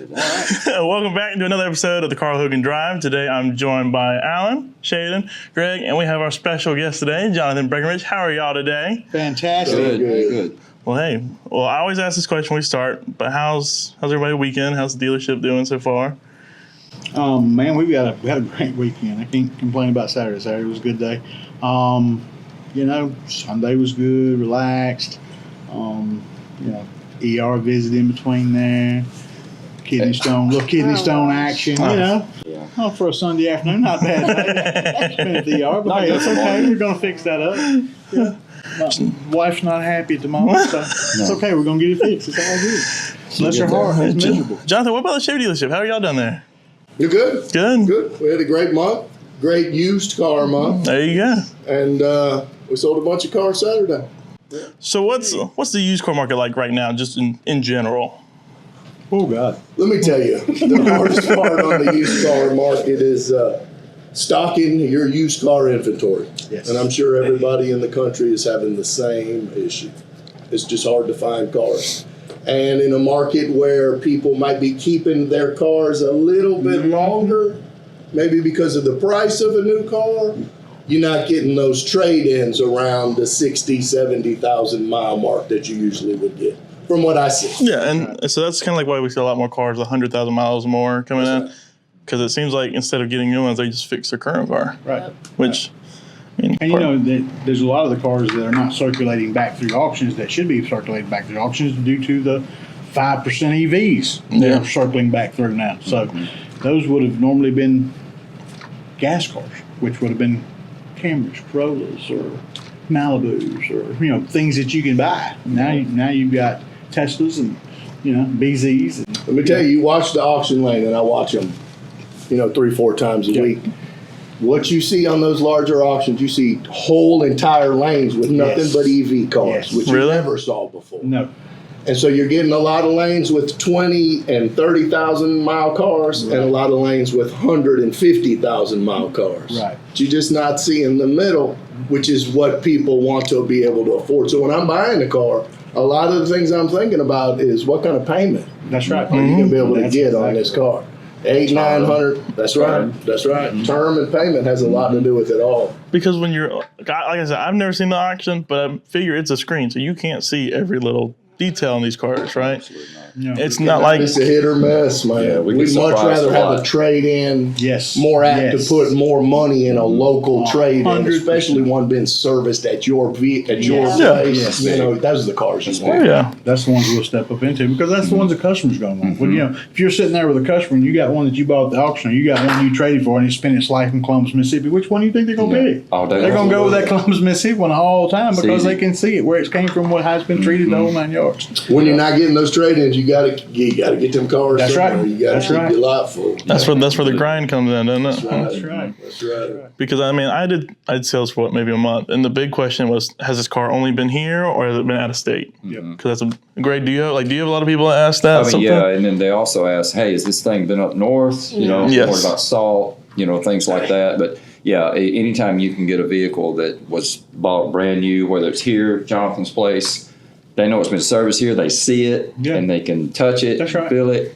Welcome back to another episode of the Carl Hogan Drive. Today I'm joined by Alan, Shaeden, Greg, and we have our special guest today, Jonathon Breckenridge. How are y'all today? Fantastic. Good. Well, hey. Well, I always ask this question when we start, but how's everybody's weekend? How's the dealership doing so far? Man, we had a great weekend. I can't complain about Saturday. Saturday was a good day. Sunday was good, relaxed. ER visit in between there. Little kidney stone action, Yeah. For a Sunday afternoon, not bad. Spent at the ER, but hey, that's okay. We're going to fix that up. Yeah. My wife's not happy at the moment, so it's okay. We're going to get it fixed. It's all good. Bless her heart. It's miserable. Jonathon, what about the Chevy dealership? How are y'all down there? You're good. Good. We had a great month. Great used car month. There you go. And we sold a bunch of cars Saturday. So what's the used car market like right now, just in general? Oh, God. Let me tell you, the hardest part on the used car market is stocking your used car inventory. Yes. And I'm sure everybody in the country is having the same issue. It's just hard to find cars. And in a market where people might be keeping their cars a little bit longer, maybe because of the price of a new car, you're not getting those trade-ins around the 60, 70,000 mile mark that you usually would get, from what I see. Yeah, and so that's kind of like why we see a lot more cars, 100,000 miles or more coming in, because it seems like instead of getting new ones, they just fix their current car. Right. Which, there's a lot of the cars that are not circulating back through auctions that should be circulating back through auctions due to the 5% EVs that are circling back through now. So those would have normally been gas cars, which would have been Camrys, Corollas, or Malibus, or things that you can buy. Now you've got Teslas and BZs. Let me tell you watch the auction lane, and I watch them, 3-4 times a week. What you see on those larger auctions, you see whole entire lanes with nothing but EV cars, which you never saw before. No. And so you're getting a lot of lanes with 20 and 30,000 mile cars, and a lot of lanes with 150,000 mile cars. Right. But you're just not seeing the middle, which is what people want to be able to afford. So when I'm buying a car, a lot of the things I'm thinking about is what kind of payment That's right. are you going to be able to get on this car. 800-900. That's right. That's right. Term and payment has a lot to do with it all. because when you're, like I said, I've never seen the auction, but I figure it's a screen, so you can't see every little detail in these cars, right? Absolutely not. No. It's not like It's a hit or miss, man. Yeah, We'd get much surprised rather a have lot. a trade-in. Yes. More apt Yes. to put more money in a local trade-in, 100%. especially one being serviced at your place. Yes. Those are the cars you oh want. yeah, That's the ones we'll step up into because that's the ones the customer's going to want. Well, if you're sitting there with a customer and you got one that you bought at the auction or you got one you traded for and it's spent its life in Columbus, Mississippi, which one do you think they're going to pick? All day. They're going to go with that Columbus, Mississippi one all the time It's because easy. they can see it, where it's came from, how it's been treated, the whole 9 yards. When you're not getting those trade-ins, you gotta get them cars. That's somewhere. right. You gotta That's keep right. your lot full. that's where the grind comes in, doesn't it? That's right. That's right. Because I mean, I did sales for maybe a month, and the big question was, has this car only been here or has it been out of state? Because that's a great deal. Like, do you have a lot of people that ask that? I mean, something? yeah, and then they also ask, hey, has this thing been up north? Yes. What about salt? Things like that. But yeah, anytime you can get a vehicle that was bought brand new, whether it's here, Jonathan's place, they know it's been serviced here, they see it, and they can touch it, That's right. feel it.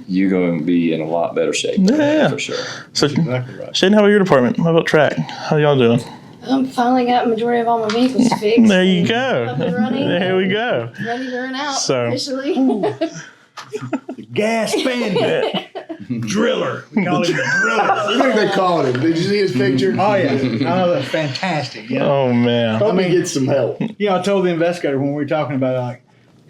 You're going to be in a lot better shape. Yeah. For sure. So, Exactly right. Shaeden, how about your department? How about track? How y'all doing? Finally got majority of all my vehicles fixed. There you Up go. and running. There we go. Ready to run out So- officially. Gas bandit. Driller. We call him the driller. I think they called him. Did you see his picture? Oh, yeah. I know that's fantastic. Oh man. Hope he gets some help. I told the investigator when we were talking about it, like,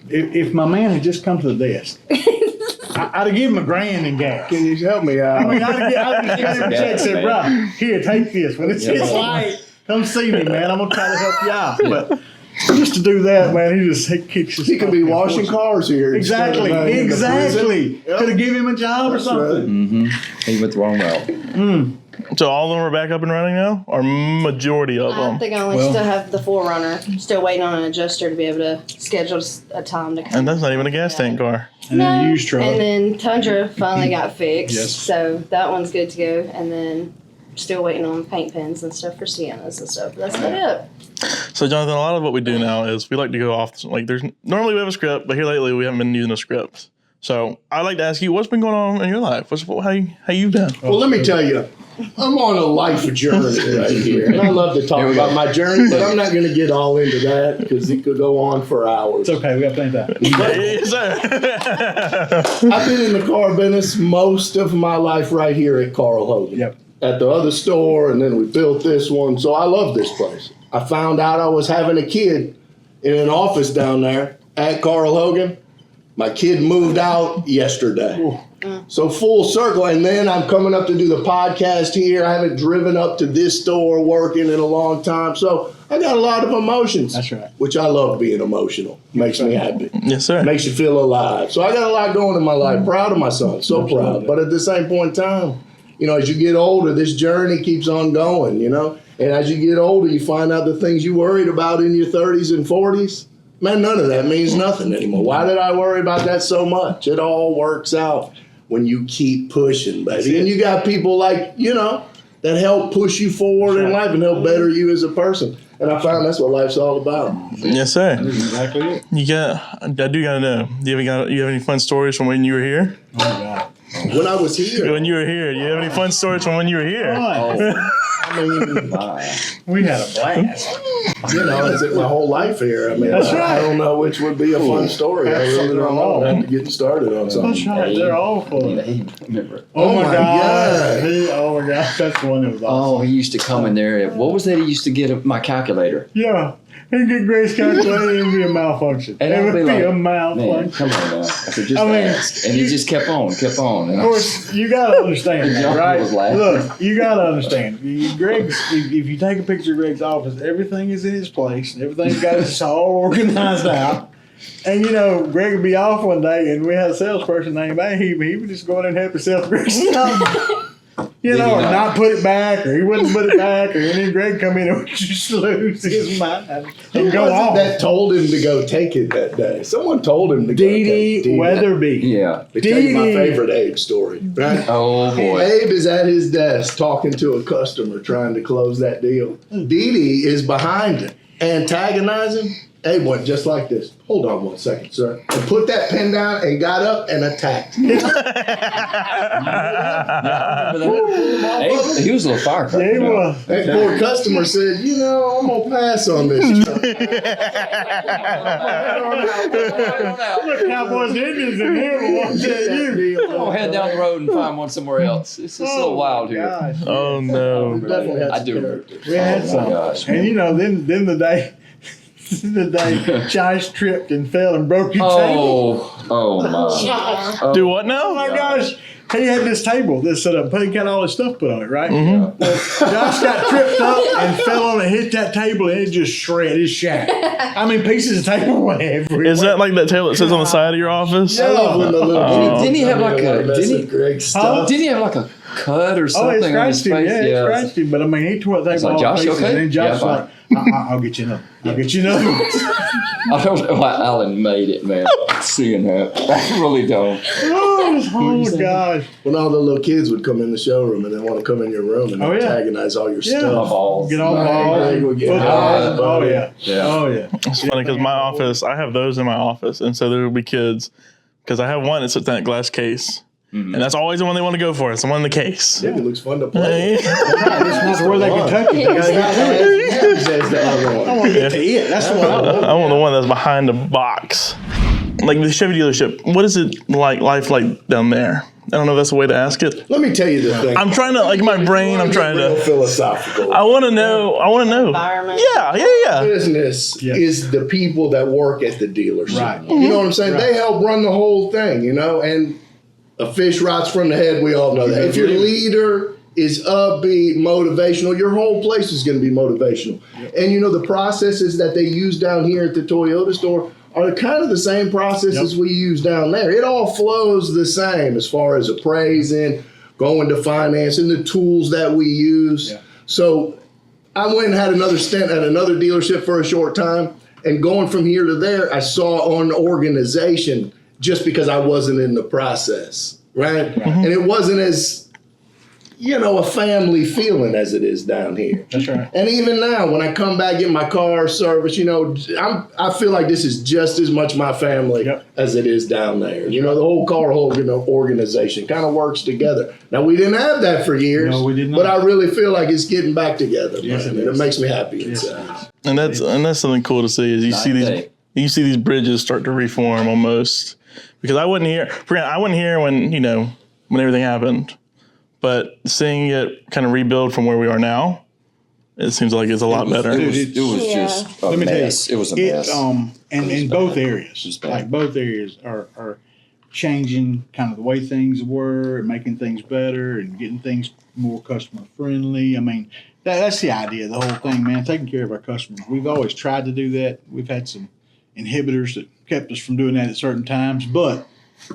if my man had just come to the desk, I'd have given him $1,000 in gas. Can you help me out? I mean, I'd have given him a check, said, bro, here, take this. When it's light, come see me, man. I'm going to try to help you out. But just to do that, man, he kicks his He could be washing cars here. Exactly. instead of, in the Exactly. prison. Yep. Could have given him a job That's or something. He went the wrong route. So all of them are back up and running now, or majority of I them? think I only Well- still have the 4Runner. Still waiting on an adjuster to be able to schedule a time to come. And that's not even a gas tank car. And then a used truck. And then Tundra finally got fixed. Yes. So that one's good to go. And then still waiting on paint pens and stuff for Siennas and stuff. But that's about it. So Jonathan, a lot of what we do now is we like to go off. Like, normally we have a script, but here lately we haven't been using a script. So I'd like to ask you, what's been going on in your life? How you been? Well, let me tell you, I'm on a life journey right here. And I love to talk about my journey, but I'm not going to get all into that because it could go on for hours. It's okay. We got plenty of time. Yes, sir. I've been in the car business most of my life right here at Carl Hogan. Yep. At the other store, and then we built this one. So I love this place. I found out I was having a kid in an office down there at Carl Hogan. My kid moved out yesterday. So full circle. And then I'm coming up to do the podcast here. I haven't driven up to this store working in a long time. So I got a lot of emotions. That's right. Which I love being emotional. Makes me happy. Yes, sir. Makes you feel alive. So I got a lot going in my life. Proud of my son. So proud. But at the same point in time, you know, as you get older, this journey keeps on going, you know. And as you get older, you find out the things you worried about in your 30s and 40s. Man, none of that means nothing anymore. Why did I worry about that so much? It all works out when you keep pushing, baby. And you got people like, you know, that help push you forward in life and help better you as a person. And I found that's what life's all about. Yes, sir. That's exactly it. I do gotta know. Do you have any fun stories from when you were here? Oh, my God. When I was here, When you were here, do you have any fun stories from when you were here? I mean, We had a blast. you know, it's my whole life here. I mean, That's I right. don't know which would be a fun story. I really don't know. I'm getting started on something. That's right. They're all full. Remember? Oh, my my God. God. Oh, my God. That's the one that was awesome. Oh, he used to come in there. What was that? He used to get my calculator. Yeah. He'd get Grace calculated and be a malfunction. And It I'd would be be like, a man, malfunction. come on now. I said, just I mean, ask. And he just kept on. And Of course, you gotta understand that, John right? was laughing. Look, you gotta understand. Greg's, if you take a picture of Greg's office, everything is in its place. Everything's got its all organized out. And you know, Greg would be off one day, and we had a salesperson named Abe. He would just go in and help himself, Greg. You know, or not put it back, or he wouldn't put it back, or then Greg come in and would just lose his mind and Who go was it off. that told him to go take it that day? Someone told him to go take Dee it. Weatherby. Yeah. Let me tell you my Dee. favorite Abe story. Right? Oh, boy. Abe is at his desk talking to a customer trying to close that deal. Dee Dee is behind him, antagonizing. Abe went just like this. Hold on one second, sir. And put that pen down and got up and attacked. He was a little firecracker. Yeah, he was. That poor customer said, you know, I'm going to pass on this. Look, Cowboys and Indians in here will want to tell you. I'll head down the road and find one somewhere else. It's just a little wild here. Gosh. Oh no. Definitely had I some do. characters. We had Oh, my some. gosh. And you know, then the day Chice tripped and fell and broke your table. Oh my. Yeah. Do what Oh now? my gosh. He had this table that's set up, but he got all his stuff put on it, right? Mm-hmm. Well, Josh got tripped up and fell on it, hit that table, and it just shredded his shack. I mean, pieces of table went everywhere. Is that like that table that sits on the side of your office? I love when the little kids Didn't he have like tell me a- to mess didn't he- with Greg's stuff. Didn't he have like a cut or Oh, something it on his scratched him. face? Yeah, it scratched him. But I mean, he tore that It's table like, all to Josh, you pieces. okay? And then Josh Yeah, was like, I'll get you another. I'll get you another one. I don't know why Alan made it, man. Seeing that. I really don't. Oh my gosh. When all the little kids would come in the showroom and they want to come in your room and Oh, yeah. antagonize all your Yeah. stuff. Balls. Get all Right, balls. Greg would get Football. mad, Oh buddy. yeah. Yeah. Oh yeah. It's funny because my office, I have those in my office, and so there will be kids. Because I have one that sits in that glass case, and that's always the one they want to go for. It's the one in the case. Yeah, it looks fun to play. It's not where they Kentucky. They gotta get to it. Says the other I one. want to get to it. That's the one I want. I want the one that's behind the box. Like the Chevy dealership, what is it like, life like down there? I don't know if that's the way to ask it. Let me tell you the thing. I'm trying to, like my brain, I'm trying Real to, philosophical. I want to know. Environment. Yeah. Business Yes. is the people that work at the dealership. Right. You know what I'm saying? Right. They help run the whole thing, you know, and a fish rots from the head, we all know that. If your leader is upbeat, motivational, your whole place is going to be motivational. And you know, the processes that they use down here at the Toyota store are kind of the same processes we use down there. It all flows the same as far as appraising, going to finance, and the tools that we use. Yeah. So I went and had another stint at another dealership for a short time, and going from here to there, I saw an organization just because I wasn't in the process, right? And it wasn't as a family feeling as it is down here. That's right. And even now, when I come back, get my car serviced, I feel like this is just as much my family as it is down there. The whole Carl Hogan organization kind of works together. Now, we didn't have that for years. No, we did not. But I really feel like it's getting back together, Yes, man. it And it is. makes me happy Yes, inside. And that's something cool to see is you see these bridges start to reform almost. Because I wasn't here when everything happened. But seeing it kind of rebuild from where we are now, it seems like it's a lot better. It was just a mess. It was a mess. And in both areas, like both areas are changing kind of the way things were, and making things better, and getting things more customer friendly. I mean, that's the idea of the whole thing, man. Taking care of our customers. We've always tried to do that. We've had some inhibitors that kept us from doing that at certain times, but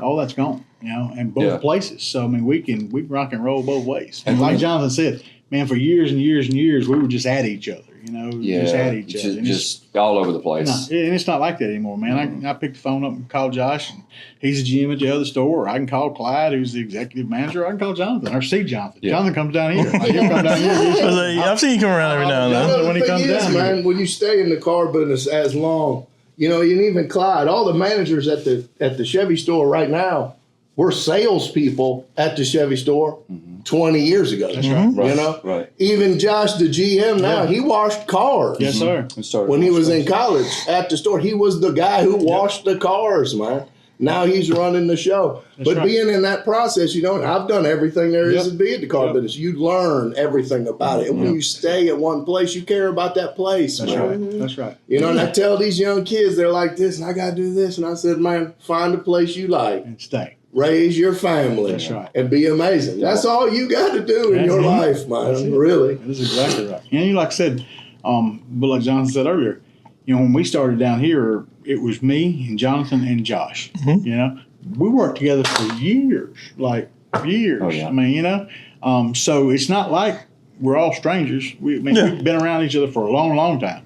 all that's gone. In both places. So, I mean, we can rock and roll both ways. And like Jonathon said, man, for years and years and years, we were just at each other, just at each other. Just all over the place. And it's not like that anymore, man. I pick the phone up and call Josh, and he's a GM at the other store. Or I can call Clyde, who's the executive manager. Or I can call Jonathan, or see Jonathan. Yeah. Jonathan comes down here. He'll come down here. I've seen you come around every now and then. When he comes down here. Man, when you stay in the car business as long, and even Clyde, all the managers at the Chevy store right now, we're salespeople at the Chevy store 20 years ago. That's right. Right. Even Josh, the GM now, he washed cars. Yes, sir. When he was in college at the store, he was the guy who washed the cars, man. Now he's running the show. But being in that process, I've done everything there is to be at the car business. You learn everything about it. And when you stay at one place, you care about that place, That's man. right. That's right. And I tell these young kids, they're like this, and I got to do this. And I said, man, find a place you like. And stay. Raise your family. That's right. And be amazing. That's all you got to do in your life, man. Really. That's exactly right. And like I said, but like Jonathan said earlier, when we started down here, it was me and Jonathan and Josh. We worked together for years, like years. Oh, yeah. I mean, so it's not like we're all strangers. We've been around each other for a long, long time.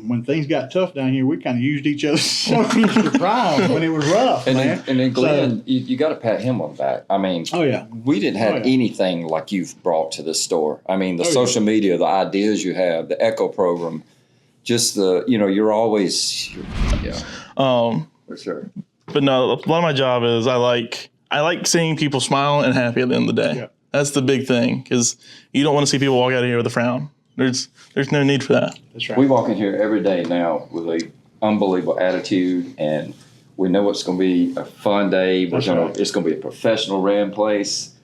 When things got tough down here, we kind of used each other's shoulders to cry on when it was rough. And man. then Glenn, you got to pat him on the back. I mean, we didn't have anything like you've brought to the store. I mean, the social media, the ideas you have, the Echo program, just you're always, for sure. But no, a lot of my job is I like seeing people smile and happy at the end of the day. Yeah. That's the big thing, because you don't want to see people walk out of here with a frown. There's no need for that. That's right. We walk in here every day now with an unbelievable attitude, and we know it's going to be a fun day. It's going to be a professional ran place,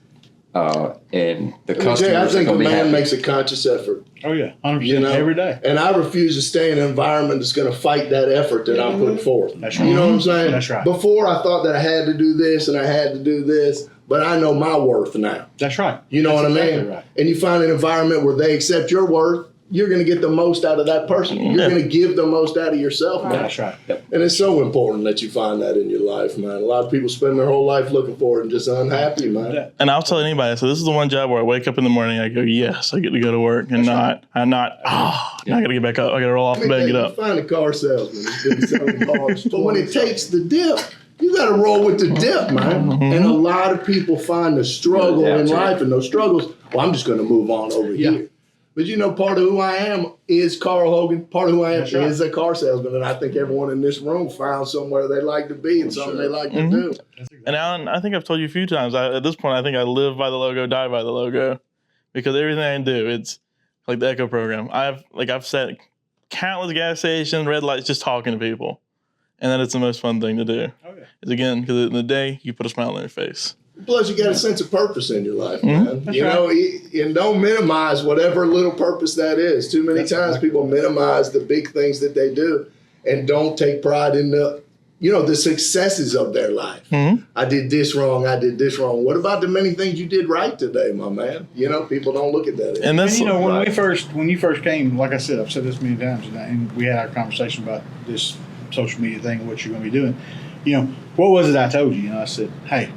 and the customers I are think a going to be man happy. makes a conscious effort. Oh, yeah. 100% every day. And I refuse to stay in an environment that's going to fight that effort that I'm putting forth. That's right. You know what I'm saying? That's right. Before, I thought that I had to do this and I had to do this, but I know my worth now. That's right. You know what I mean? Exactly right. And you find an environment where they accept your worth, you're going to get the most out of that person. You're going to give the most out of yourself, man. That's right. And it's so important that you find that in your life, man. A lot of people spend their whole life looking for it and just unhappy, man. And I'll tell anybody, so this is the one job where I wake up in the morning, I go, yes, I get to go to work, and I got to get back up. I got to roll off the bed and get up. You find a car salesman who's been selling cars, but when it takes the dip, you got to roll with the dip, man. And a lot of people find the struggle in life, and those struggles, well, I'm just going to move on over here. But part of who I am is Carl Hogan. Part of who I am is a car salesman. And I think everyone in this room found somewhere they like to be and something they like to do. And Alan, I think I've told you a few times, at this point, I think I live by the logo, die by the logo. Because everything I do, it's like the Echo program. I've set countless gas stations, red lights, just talking to people. And that it's the most fun thing to do. It's again, because in the day, you put a smile on your face. Plus, you got a sense of purpose in your life, man. And don't minimize whatever little purpose that is. Too many times people minimize the big things that they do and don't take pride in the successes of their life. I did this wrong. I did this wrong. What about the many things you did right today, my man? People don't look at that. And that's when you first came, like I said, I've said this many times, and we had our conversation about this social media thing, what you're going to be doing. What was it I told you? I said, hey,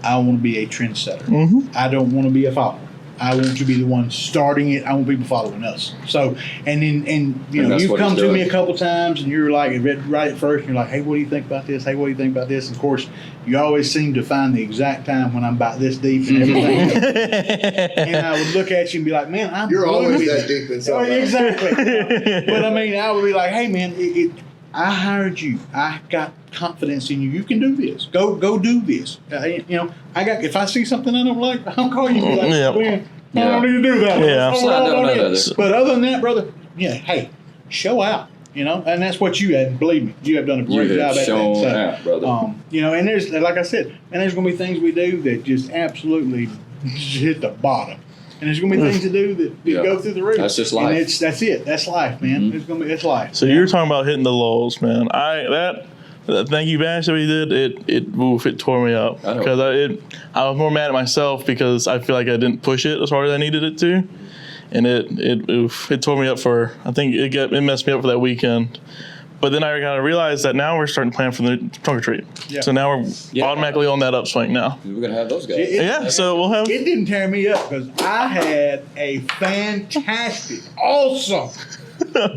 I want to be a trendsetter. I don't want to be a follower. I want to be the one starting it. I want people following us. So, and you And know, that's you've what come he's to me doing. a couple times, and you're like, right at first, and you're like, hey, what do you think about this? Hey, what do you think about this? And of course, you always seem to find the exact time when I'm about this deep and everything. And I would look at you and be like, man, You're going always with that it. deep in Oh, something. exactly. But I mean, I would be like, hey, man, I hired you. I got confidence in you. You can do this. Go do this. You know, if I see something I don't like, I'll call you and be like, Yeah. man, I don't need to do that. Yeah. Let's Slide roll down on that in. other. But other than that, brother, yeah, hey, show out. You know, and that's what you had. Believe me, you have done a great You job have at shown that. out, brother. You know, and there's, like I said, and there's going to be things we do that just absolutely just hit the bottom. And there's going to be things to do that Yeah. go through the roof. That's just life. And that's it. That's life, man. It's life. So you're talking about hitting the lulls, man. Thank you, Bash, that we did. It tore me up I know. because I was more mad at myself because I feel like I didn't push it as hard as I needed it to, and it tore me up for. I think it messed me up for that weekend. But then I kind of realized that now we're starting to plan for the trunk or treat. Yeah. So now we're Yeah. automatically on that upswing now. We're gonna have those guys. Yeah. So we'll have. It didn't tear me up because I had a fantastic, awesome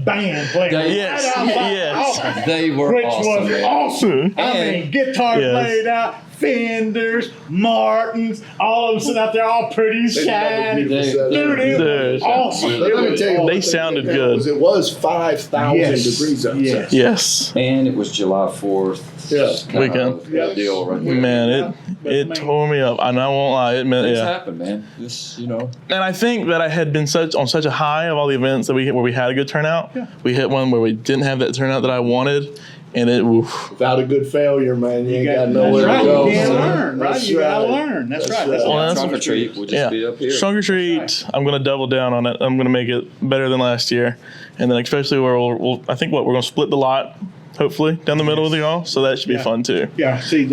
band playing. Yes, right out my yes. office, They were which awesome. was man. awesome. I And- mean, guitar Yes. played out, Fenders, Martins, all of them sitting out there all pretty They have a shiny. beautiful setup. Dude, it Dude. was awesome. But let me tell you, one They thing sounded that good. was 5,000 Yes. degrees outside. Yes. Yes. And it was July 4th. Yeah. kind of Weekend. deal right there. Man, But it man. tore me up, and I won't lie. It meant Things yeah. happen, man. This, you know. And I think that I had been on such a high of all the events that where we had a good turnout. Yeah. We hit one where we didn't have that turnout that I wanted, and it. Oof. Without a good failure, man, you ain't got That's nowhere right. to go. You can't son. learn, right? That's You gotta right. learn. That's That's right. That's right. Well, right. that's Trunk or what- treat will just Yeah, be up here. trunk or treat. That's I'm gonna double down on it. I'm gonna make it better than last year, and then especially where I think we're gonna split the lot, hopefully down the middle with y'all. So that should be Yeah. fun too. Yeah, see,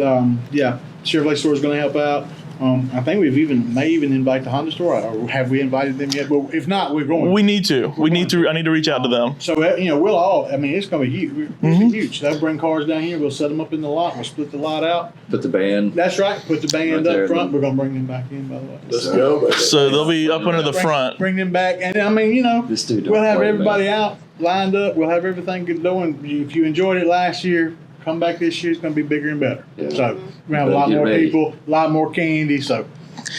Chevrolet store is going to help out. I think may even invite the Honda store, or have we invited them yet? Well, if not, we're going. We need to. I need to reach out to them. So we'll all. I mean, it's going to be huge. It's huge. They'll bring cars down here. We'll set them up in the lot. We'll split the lot out. Put the band. That's right. Put the band Right there. up front. We're going to bring them back in. By the way, Let's go, baby. So they'll be up under the front. Bring them back, and I mean, This dude don't we'll have play, everybody out lined up. We'll have everything good going. If you enjoyed it last year, come back this year. It's going to be bigger and better. Yeah. So we're going to have a lot Get more ready. people, a lot more candy. So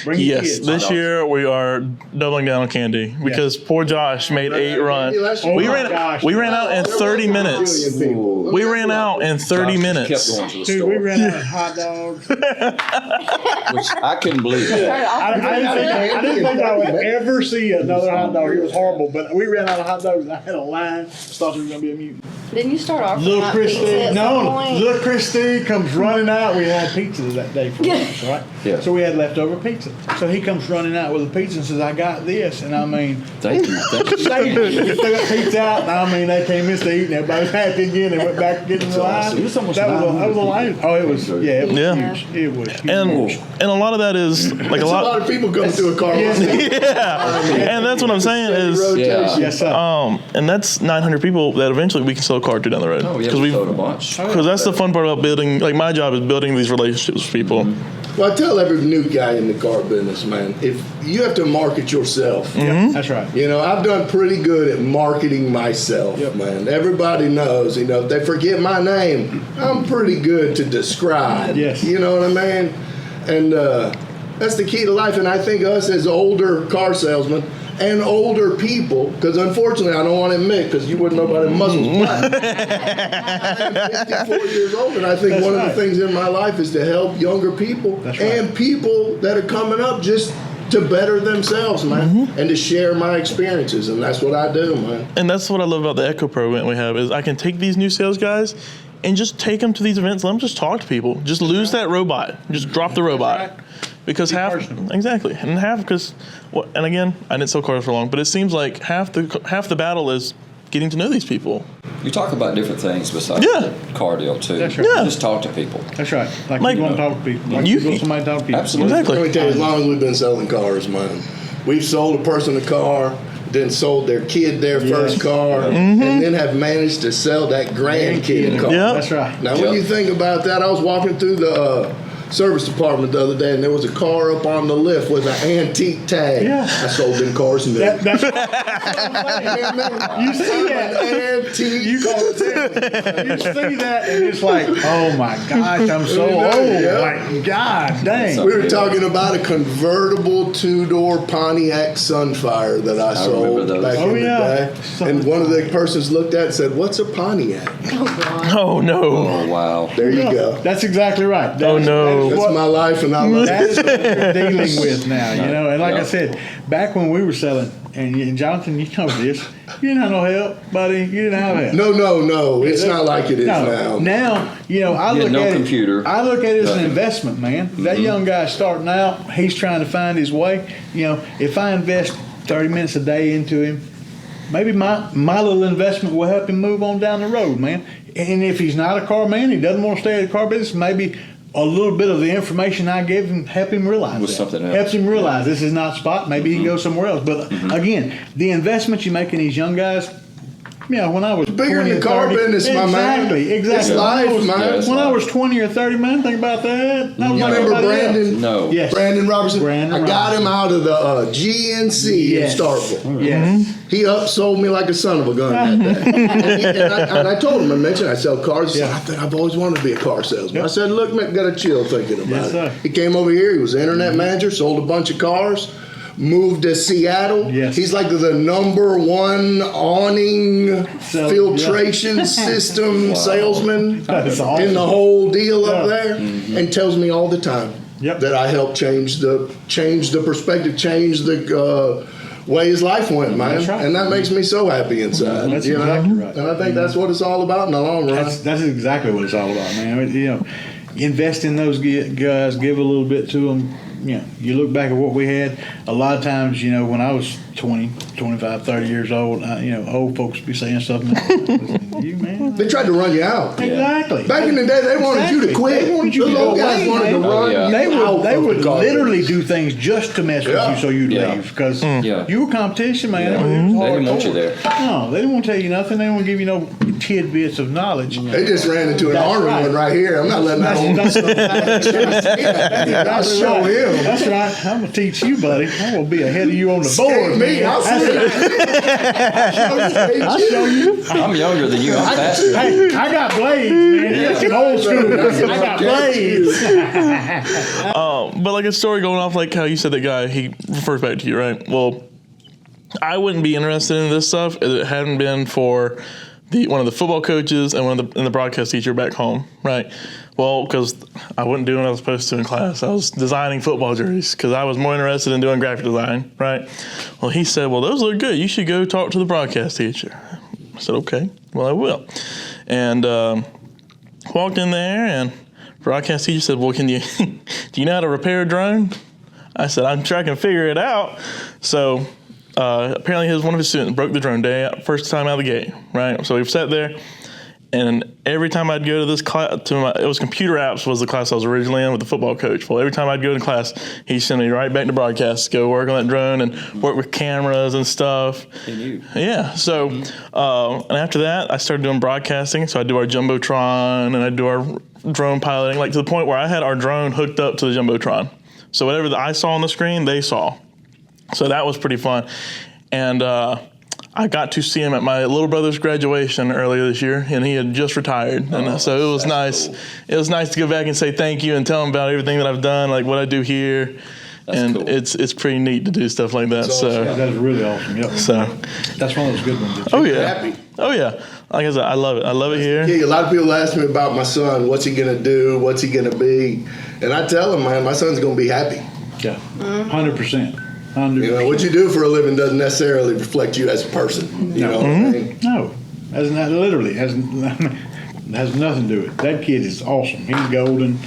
bring your Yes, kids. this year we are doubling down on candy because poor Josh made 8 runs. Oh We my ran gosh. we ran out in 30 minutes. We ran out in 30 Josh minutes. Kept going to the Dude, store, we ran out of hot dogs. which I couldn't believe. I didn't think I would ever see another hot dog. It was horrible, but we ran out of hot dogs. I had a line. Thought it was going to be a mutant. Didn't you start offering Little out pizza Christy, at some point? little Christy comes running out. We had pizza that day for lunch, right? Yeah. So we had leftover pizza. So he comes running out with a pizza and says, "I got this." And I mean, Thank you. Thank you. we threw that pizza out, and I mean, they came in to eat, and everybody was happy again. They went back to get in the line. It was almost that was a line. Oh, it was. Yeah, it was Yeah. huge. It was huge. And a lot of that is like a There's a lot. lot of people coming through a car. Yes. Yeah, and that's what I'm saying is. Yeah. Yes, sir. And that's 900 people that eventually we can sell a car to down the road. Oh, yeah, Because we sold a bunch. that's the fun part about building. Like my job is building these relationships with people. Well, I tell every new guy in the car business, man, if you have to market yourself. That's right. You know, I've done pretty good at marketing myself, Yep. man. Everybody knows, you know, if they forget my name, I'm pretty good to describe. Yes. You know what I mean? And that's the key to life. And I think us as older car salesmen and older people, because unfortunately I don't want to admit, because you wouldn't know about the muscles, but I'm 54 years old, and I think That's one of right. the things in my life is to help younger people That's right. and people that are coming up just to better themselves, man, and to share my experiences, and that's what I do, man. And that's what I love about the Echo Pro event we have is I can take these new sales guys and just take them to these events. Let them just talk to people. Just lose that robot. Just drop the robot. right. Because Be half personable. exactly, and half because and again I didn't sell cars for long, but it seems like half the battle is getting to know these people. You talk about different things besides Yeah. the car deal too. That's right. Yeah. Just talk to people. That's right. Like, you want to talk to people. Like you- you want somebody to talk to people. Absolutely. Let me Exactly. tell you, as long as we've been selling cars, man, we've sold a person a car, then sold their kid their first car, and then have managed to sell that grandkid a car. Yeah. That's right. Now, when you think about that, I was walking through the service department the other day, and there was a car up on the lift with an antique tag. Yeah. I sold them cars and That's you see that. antique cars. You see that, and it's like, oh my gosh, I'm so old. Yeah. Like, God dang. We were talking about a convertible two-door Pontiac Sunfire that I sold remember those. back in the day. So- And one of the persons looked at it and said, "What's a Pontiac?" Oh no. Oh, wow. There you go. That's exactly right. Oh, no. That's my life, and I love That's it. what we're dealing with now, you know. And like Yeah. I said, back when we were selling, and Jonathan, you know this, you didn't have no help, buddy. You didn't have help. No. It's not like it is now. Now, you know, I You had look no at computer. it. I look at it as an Nothing. investment, man. That young guy starting out, he's trying to find his way. You know, if I invest 30 minutes a day into him, maybe my little investment will help him move on down the road, man. And if he's not a car man, he doesn't want to stay in the car business, maybe a little bit of the information I give him help him realize Was that. something else. Helps him realize this is not spot. Maybe he can go somewhere else. But again, the investments you make in these young guys. You know, when I was Bigger 20 than or the car 30, business, my man. Exactly. It's life, When I was- man. Yeah, it's When I life. was 20 or 30, man, think about that. I was You like remember everybody else. Brandon? No. Yes. Brandon Robertson? Brandon I got him out of the GNC Yes. in Starkville. Yes. He upsold me like a son of a gun that day. and I told him, I mentioned I sell cars. He said, Yeah. I think I've always wanted to be a car salesman. Yep. I said, look, man, gotta chill thinking about Yes, it. sir. He came over here. He was an internet manager, sold a bunch of cars, moved to Seattle. Yes. He's like the number one awning So, filtration system salesman That's awesome. in the whole deal Yeah. up there, and tells me all the time Yep. that I helped change the perspective, change the way his life went, man. That's right. And that makes me so happy inside. That's you know? exactly right. And I think that's what it's all about in the long run. That's exactly what it's all about, man. I mean, you know, invest in those guys, give a little bit to them. You know, you look back at what we had. A lot of times, you know, when I was 20, 25, 30 years old, you know, old folks be saying something. Listen to you, man. They tried to run you out. Exactly. Back in the day, they wanted you to Exactly. quit. They wanted you the to little go guys away, wanted to man. run yeah. you They out would of the car literally business. do things just to mess Yeah. with you so you'd Yeah. leave because Yeah. you were competition, man. Yeah. It was They didn't want you hardcore. there. No, they didn't want to tell you nothing. They didn't want to give you no tidbits of knowledge. They just ran into an That's army right. one right here. I'm not letting that one. That's I'll show right. him. That's right. I'm gonna teach you, buddy. I'm gonna be ahead of you on the Skate board, me. man. I'll That's see it. you. I'll show you. I'm younger than you. I'm faster. Hey, I got blades, man. That's an old school. I got blades. But like a story going off, like how you said that guy, he refers back to you, right? Well, I wouldn't be interested in this stuff if it hadn't been for one of the football coaches and the broadcast teacher back home, right? Well, because I wasn't doing what I was supposed to in class. I was designing football jerseys because I was more interested in doing graphic design, right? Well, he said, well, those look good. You should go talk to the broadcast teacher. I said, okay, well, I will. And walked in there, and broadcast teacher said, well, do you know how to repair a drone? I said, I'm sure I can figure it out. So apparently one of his students broke the drone first time out of the gate, right? So we sat there, and every time I'd go to this class, it was computer apps was the class I was originally in with the football coach. Well, every time I'd go to class, he'd send me right back to broadcast to go work on that drone and work with cameras and stuff. He knew. Yeah. So, and after that, I started doing broadcasting. So I do our Jumbotron and I do our drone piloting, like to the point where I had our drone hooked up to the Jumbotron. So whatever I saw on the screen, they saw. So that was pretty fun. And I got to see him at my little brother's graduation earlier this year, and he had just retired. And so it was nice. Cool. It was nice to go back and say thank you and tell him about everything that I've done, like what I do here. And cool. it's pretty neat to do stuff like that. That's So Yeah, that's really awesome. Yep. so That's one of those good ones. oh yeah. Happy. Oh yeah. Like I said, I love it. I love it here. Yeah, a lot of people ask me about my son. What's he gonna do? What's he gonna be? And I tell them, man, my son's gonna be happy. Yeah, 100%. 100%. You know, what you do for a living doesn't necessarily reflect you as a person. You know what I mean? No, that's not literally has nothing to do with it. That kid is awesome. He's golden.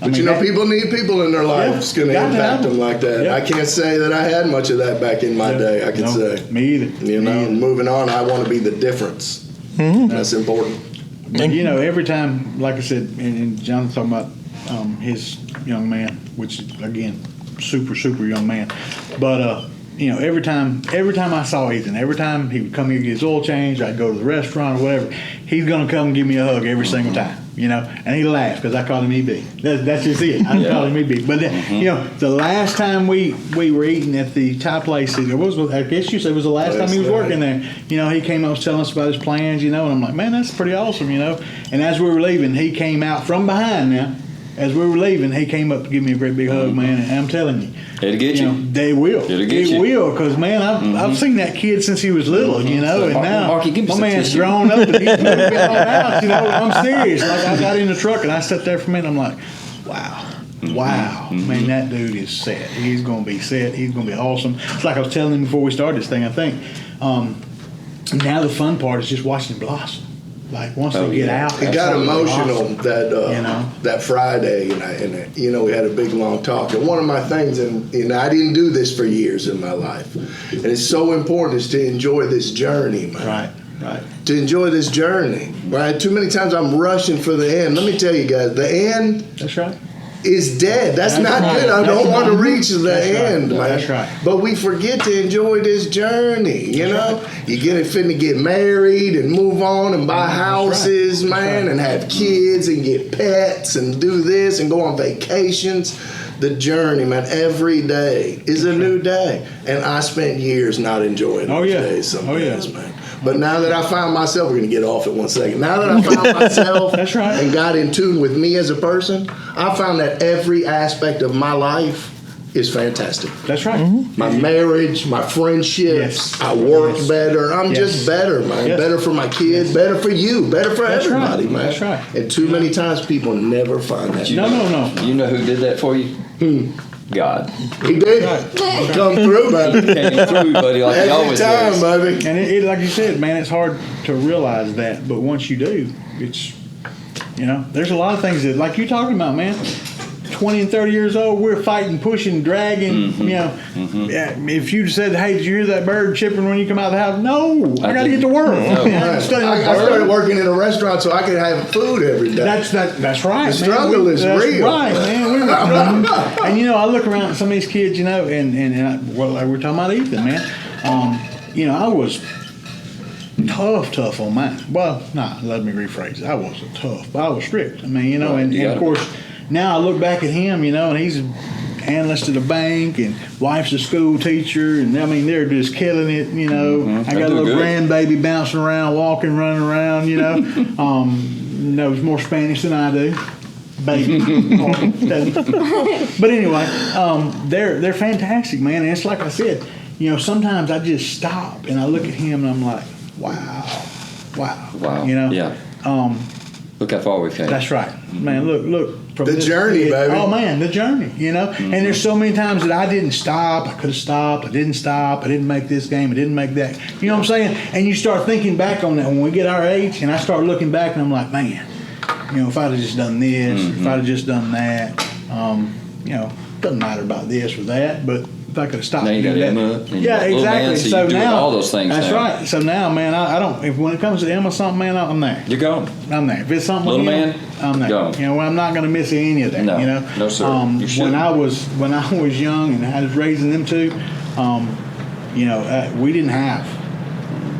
But you know, people need people in their life that's going to gotta have impact them like that. Yeah. I can't say that I had much of that back in my day. I can say. Me either. You know, Me either. moving on, I want to be the difference. That's important. But, you know, every time, like I said, and John's talking about his young man, which again, super young man. But every time I saw Ethan, every time he would come here get his oil change, I'd go to the restaurant or whatever, he's gonna come and give me a hug every single time, and he laughed because I called him EB. That's just it. I called him EB. But the last time we were eating at the Thai place, I guess you said it was the last time he was working there. He came up was telling us about his plans, and I'm like, man, that's pretty awesome, And as we were leaving, he came out from behind now. As we were leaving, he came up to give me a great big hug, man. And I'm telling you, it'll get you. They will. It'll get you. It will, because man, I've seen that kid since he was little, and now Marky, give me my some man's tissue. grown up and he's moving on out. I'm serious. Like I got in the truck and I sat there for a minute. I'm like, wow, man, that dude is set. He's gonna be set. He's gonna be awesome. It's like I was telling him before we started this thing. I think now the fun part is just watching him blossom. Like once they get out, it got emotional awesome. that Friday, and we had a big long talk. And one of my things, and I didn't do this for years in my life, and it's so important is to enjoy this journey, man. Right. To enjoy this journey, right? Too many times I'm rushing for the end. Let me tell you guys, the end. That's right. Is dead. That's not right. good. I don't want to reach the That's end, right. man. That's right. But we forget to enjoy this journey. You get finna get married and move on and buy houses, man, and have kids and get pets and do this and go on vacations. The journey, man, every day is a new day. And I spent years not enjoying those days sometimes, man. But now that I found myself, we're going to get off in 1 second. Now that I found myself That's right. and got in tune with me as a person, I found that every aspect of my life is fantastic. That's right. My marriage, my friendships, Yes. I work Yes. better. I'm Yes. just better, man. Yes. Better for my kids, better for you, better for That's right. everybody, man. That's right. And too many times people never find that. No. You know who did that for you? God. He did. Come through, baby. Came through, buddy, like he Every always time, does. baby. And it, like you said, man, it's hard to realize that, but once you do, it's there's a lot of things that, like you're talking about, man. 20 and 30 years old, we're fighting, pushing, dragging. Yeah, if you said, "Hey, did you hear that bird chirping when you come out of the house?" No, I got to get to work. No. I started working in a restaurant so I could have food every day. That's right. The struggle is that's real. Right, man. We were struggling. And I look around at some of these kids, and like we're talking about Ethan, man. I was tough on mine. Well, let me rephrase. I wasn't tough, but I was strict. I mean, and of course, now I look back at him, and he's an analyst at a bank, and wife's a school teacher, and I mean, they're just killing it. I got a little grandbaby bouncing around, walking, running around. Knows more Spanish than I do. Baby. But anyway, they're fantastic, man. And it's like I said, sometimes I just stop and I look at him and I'm like, wow. Yeah. Look how far we've came. That's right, man. Look. From The journey, baby. Oh man, the journey. And there's so many times that I didn't stop. I could have stopped. I didn't stop. I didn't make this game. I didn't make that. You know what I'm saying? And you start thinking back on that when we get our age, and I start looking back, and I'm like, man, if I'd have just done this, if I'd have just done that, doesn't matter about this or that, but if I could have stopped. Now you got that. Emma. And Yeah, exactly. Man, So you're doing now all those things. That's now. right. So now, man, I don't. If when it comes to Emma something, man, I'm there. You're gone. I'm there. If it's something Little with him, man, I'm there. go. I'm not going to miss any of that. No. No, sir. You When shouldn't. I was young and I was raising them two, we didn't have,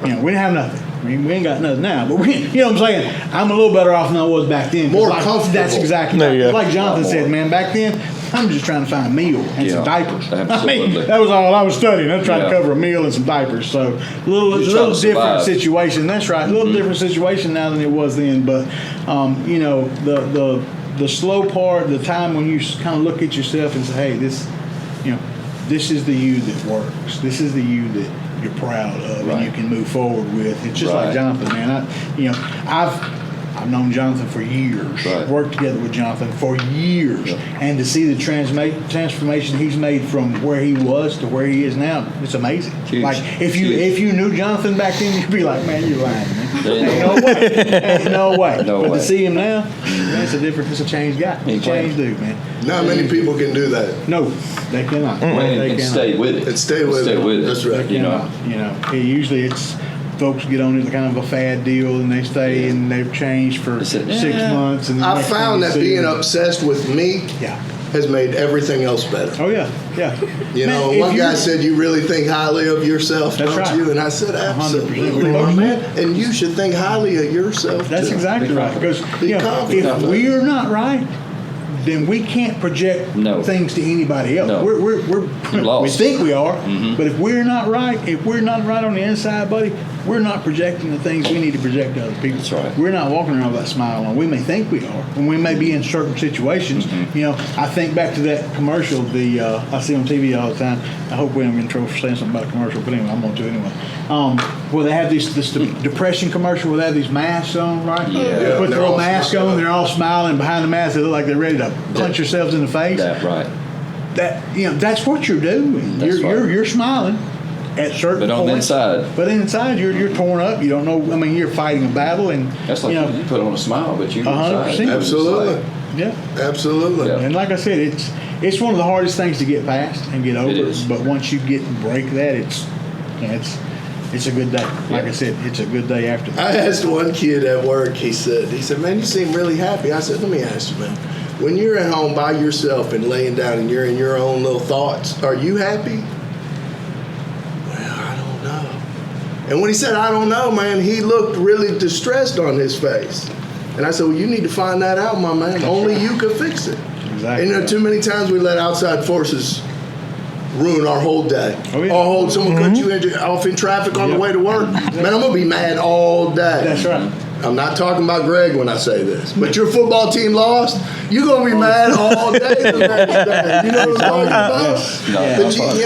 we didn't have nothing. I mean, we ain't got nothing now, but you know what I'm saying? I'm a little better off than I was back then. More comfortable. That's exactly There you right. go. Like Jonathan said, man, back then, I'm just trying to find a meal and some diapers. Absolutely. I mean, that was all I was studying. I was trying to cover a meal and some diapers. So it's a little different survive. situation. That's right. A little different situation now than it was then. But, the slow part, the time when you kind of look at yourself and say, hey, this is the you that works. This is the you that you're proud of and you can move forward with. It's just like Jonathan, man. I've known Jonathan for years. Worked together with Jonathan for years, and to see the transformation he's made from where he was to where he is now, it's amazing. Huge. Like if you knew Jonathan back then, you'd be like, man, you're lying, man. Ain't no way. But to see him now, it's a changed guy. He's a changed dude, man. Not many people can do that. No, they cannot. They And cannot. stay with it. And stay with it. That's right. Usually it's folks get on it kind of a fad deal and they stay and they've changed for 6 months. And I found that being obsessed with me has made everything else better. Oh yeah. You Man, know, if one guy you're- said, "You really think highly of yourself, That's don't right. you?" And I said, "Absolutely, 100%. my man. And you should think highly of yourself That's too." exactly right. Because Be confident. if we're not right, then we can't project No. things to anybody else. No. We're lost. we think we are, but if we're not right on the inside, buddy, we're not projecting the things we need to project to other people. That's right. We're not walking around with that smile on. We may think we are, and we may be in certain situations. You know, I think back to that commercial I see on TV all the time. I hope we don't get in trouble for saying something about a commercial, but anyway, I'm going to anyway. Where they have this depression commercial where they have these masks on, right? Yeah. They put their They're all old mask smiling. on, they're all smiling. Behind the mask, they look like they're ready to punch yourselves in the face. That right. That's what you're doing. That's right. You're smiling at certain But on the points. inside, But inside, you're torn up. You don't know. I mean, you're fighting a battle, and that's like you know, you put on a smile, but you 100%. Absolutely, yeah. absolutely. Yeah. And like I said, it's one of the hardest things to get past and get over. It is. But once you get and break that, it's a good day. Like I said, it's a good day after that. I asked one kid at work. He said, "Man, you seem really happy." I said, "Let me ask you, man. When you're at home by yourself and laying down and you're in your own little thoughts, are you happy?" "Well, I don't know." And when he said, "I don't know," man, he looked really distressed on his face. And I said, "Well, you need to find that out, my man. Only you can fix it." Exactly. And too many times we let outside forces ruin our whole day. Oh, yeah. Or someone cut you off in traffic on the way to work. Man, I'm going to be mad all day. That's right. I'm not talking about Greg when I say this, but your football team lost, you're going to be mad all day the next day. You know what I'm talking about? Yeah. But you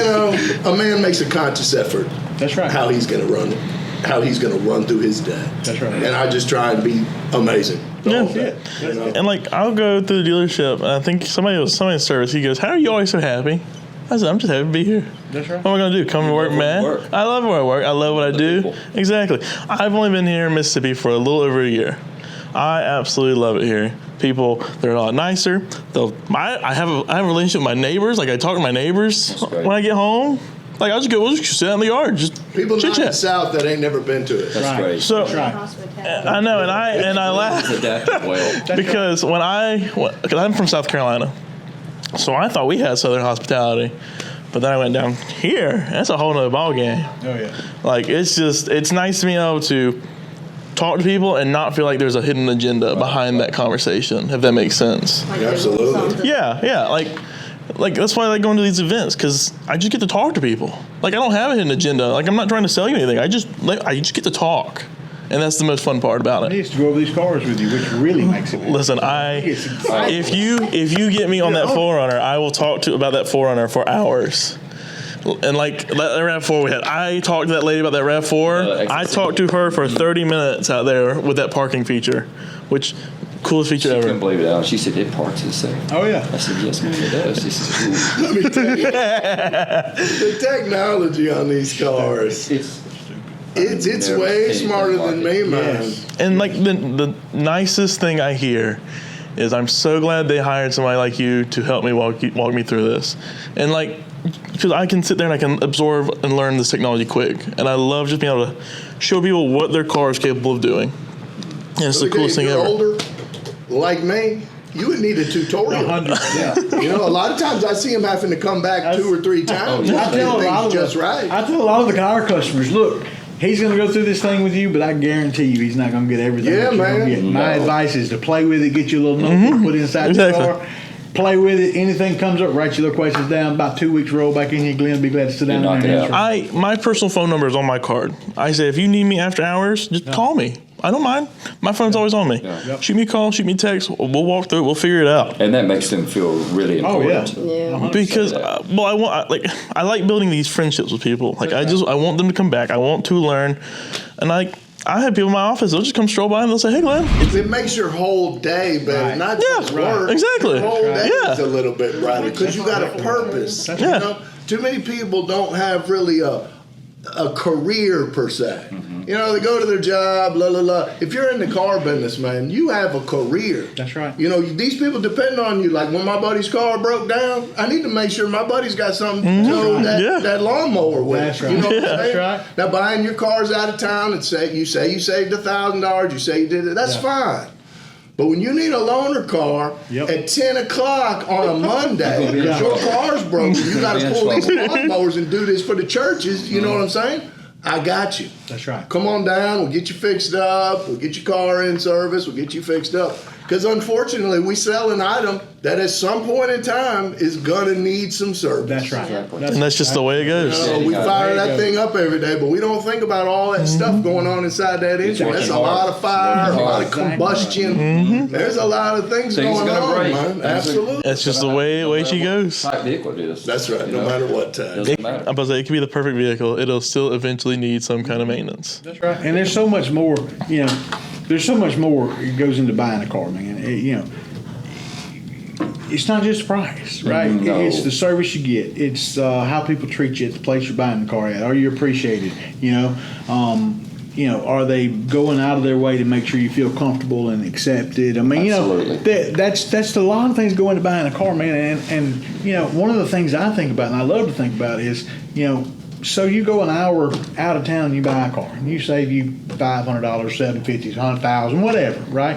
know, a man makes a conscious effort That's right. how he's going to run it, how he's going to run through his day. That's right. And I just try and be amazing. the Yeah. whole day, you know? And like, I'll go through the dealership, and I think somebody in service, he goes, "How are you always so happy?" I said, "I'm just happy to be here." That's right. What am I going to do? Come to work, love where man? you work. I love where I work. I love what I do. people. Exactly. I've only been here in Mississippi for a little over a year. I absolutely love it here. People, they're a lot nicer. I have a relationship with my neighbors. Like, I talk to my neighbors That's great. when I get home. Like, we'll just sit out in the yard, just People chit not in the chat. South that ain't never been to it. That's Right. great. So right. I know, and I laugh. It's adapted well. Because because I'm from South Carolina, so I thought we had Southern hospitality, but then I went down here. That's a whole nother ball game. Oh yeah. Like, it's nice to be able to talk to people and not feel like there's a hidden agenda behind that conversation, if that makes sense. Like they want Absolutely. something. Yeah, like that's why I like going to these events, because I just get to talk to people. Like, I don't have a hidden agenda. Like, I'm not trying to sell you anything. I just get to talk, and that's the most fun part about I it. used to go over these cars with you, which really makes it. Listen, It's exciting. if you get me on that 4Runner, I will talk about that 4Runner for hours. And like that RAV4 we had, I talked to that lady about that RAV4. I talked to her for 30 minutes out there with that parking feature, which coolest feature She couldn't ever. believe it. Al. She said it parks the same. Oh yeah. I said, yes, ma'am, it does. This is cool. Let me tell you, the technology on these cars, it's Never way seen smarter anything than me, like man. Yes. And like the nicest thing I hear is, I'm so glad they hired somebody like you to help me walk me through this. And like, because I can sit there and I can absorb and learn this technology quick. And I love just being able to show people what their car is capable of doing. And it's the Let me coolest tell thing you, if ever. you're older, like me, you would need a tutorial. 100%. You know, a lot of times I see them having to come back 2 or 3 times. I tell a lot of just the, right. I tell a lot of our customers, look, he's going to go through this thing with you, but I guarantee you he's not going to get everything. Yeah, that you're gonna man. get. My No. advice is to play with it, get you a little notebook, put it inside Exactly. the car, play with it. Anything comes up, write your little questions down. About 2 weeks, roll back in here. Glenn, be glad to sit down knock there and it answer. out. My personal phone number is on my card. I say, if you need me after hours, just call me. I don't mind. My phone's always on me. Yeah. Yep. Shoot me a call, shoot me a text. We'll walk through it. We'll figure it out. And that makes them feel really Oh yeah. important. Yeah. Because I like building these friendships with people. Like, I want them to come back. I want to learn. And I have people in my office. They'll just come stroll by and they'll say, "Hey, Glenn." It makes your whole day better, Right. not Yeah, just work. exactly. Your whole day Yeah. is a little bit brighter because you got a purpose. You Yeah. know, too many people don't have really a career per se. You know, they go to their job, la la la. If you're in the car business, man, you have a career. That's right. You know, these people depend on you. Like when my buddy's car broke down, I need to make sure my buddy's got something to tow Yeah. that lawnmower with. That's right. You know what I'm That's saying? right. Now buying your cars out of town and say you saved $1,000, you say you did it. That's Yeah. fine. But when you need a loaner car at 10 o'clock on a Monday, because your car's broken, you got to pull these lawnmowers and do this for the churches, you know what I'm saying? I got you. That's right. Come on down, we'll get you fixed up, we'll get your car in service, we'll get you fixed up. Because unfortunately, we sell an item that at some point in time is going to need some service. That's right. And that's just the way it goes. We fire that thing up every day, but we don't think about all that stuff going on inside that engine. There's a lot of fire, a lot of combustion. There's a lot of things going on, man. Absolutely. That's just the way she goes. Type vehicle it is. That's right, no matter what time. Doesn't matter. I'm about to say, it could be the perfect vehicle. It'll still eventually need some kind of maintenance. That's right. And there's so much more, there's so much more that goes into buying a car, man. It's not just price, right? No. It's the service you get. It's how people treat you at the place you're buying the car at. Are you appreciated? Are they going out of their way to make sure you feel comfortable and accepted? I mean, Absolutely. that's a lot of things go into buying a car, man. And one of the things I think about, and I love to think about, is so you go an hour out of town, you buy a car, and you save you $500, $750, $100,000, whatever, right?